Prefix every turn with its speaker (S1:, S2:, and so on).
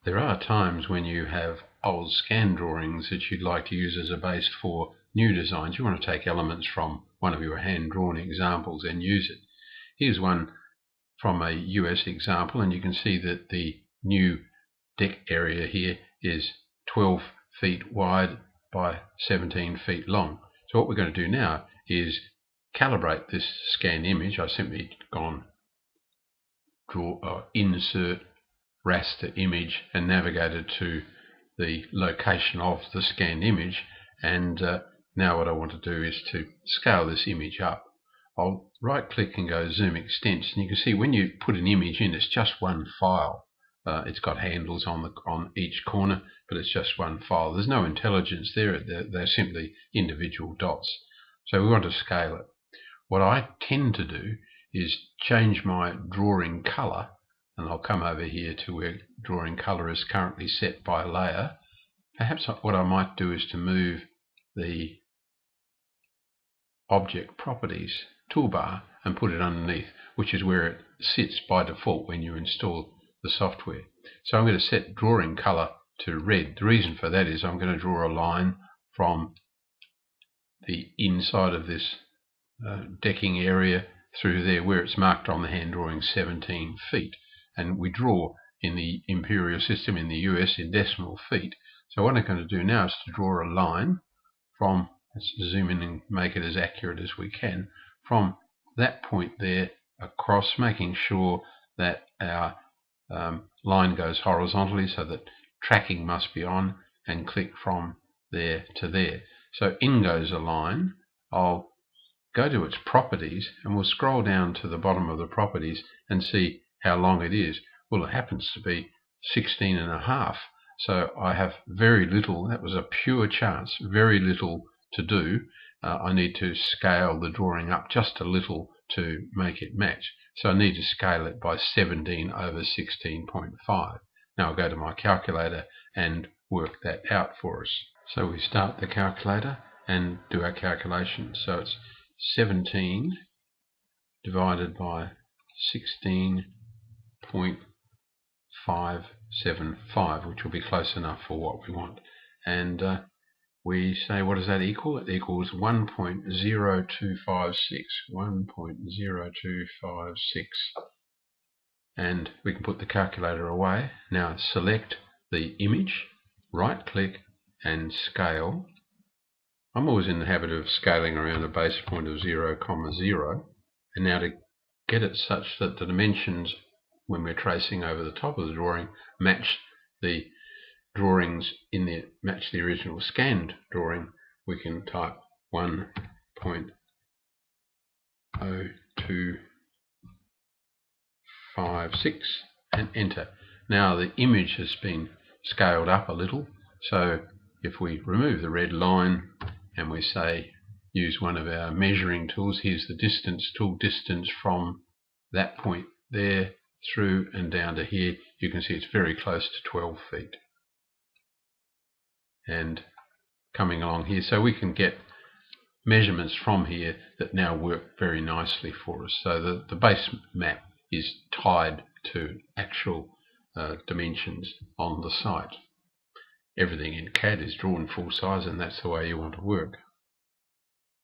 S1: There are times when you have old scan drawings that you'd like to use as a base for new designs. You want to take elements from one of your hand-drawn examples and use it. Here's one from a US example, and you can see that the new deck area here is 12 feet wide by 17 feet long. So what we're going to do now is calibrate this scanned image. I've simply gone insert raster image and navigated to the location of the scanned image, and now what I want to do is to scale this image up. I'll right click and go zoom extents, and you can see when you put an image in, it's just one file. It's got handles on each corner, but it's just one file. There's no intelligence there. They're simply individual dots. So we want to scale it. What I tend to do is change my drawing color, and I'll come over here to where drawing color is currently set by layer. Perhaps what I might do is to move the object properties toolbar and put it underneath, which is where it sits by default when you install the software. So I'm going to set drawing color to red. The reason for that is I'm going to draw a line from the inside of this decking area through there where it's marked on the hand drawing 17 feet. And we draw in the imperial system in the US in decimal feet. So what I'm going to do now is to draw a line from, let's zoom in and make it as accurate as we can, from that point there across, making sure that our line goes horizontally so that tracking must be on, and click from there to there. So in goes a line. I'll go to its properties and we'll scroll down to the bottom of the properties and see how long it is. Well, it happens to be 16.5, so I have very little. That was a pure chance, very little to do. I need to scale the drawing up just a little to make it match, so I need to scale it by 17 over 16.5. Now I'll go to my calculator and work that out for us. So we start the calculator and do our calculation. So it's 17 divided by 16.575, which will be close enough for what we want. And we say, what does that equal? It equals 1.0256. 1.0256. And we can put the calculator away. Now select the image, right click and scale. I'm always in the habit of scaling around a base point of 0,0. And now to get it such that the dimensions, when we're tracing over the top of the drawing, match the drawings in the original scanned drawing, we can type 1.0256 and enter. Now the image has been scaled up a little, so if we remove the red line and we say use one of our measuring tools, here's the distance tool, distance from that point there through and down to here, you can see it's very close to 12 feet. And coming along here, so we can get measurements from here that now work very nicely for us. So the base map is tied to actual dimensions on the site. Everything in CAD is drawn full size, and that's the way you want to work.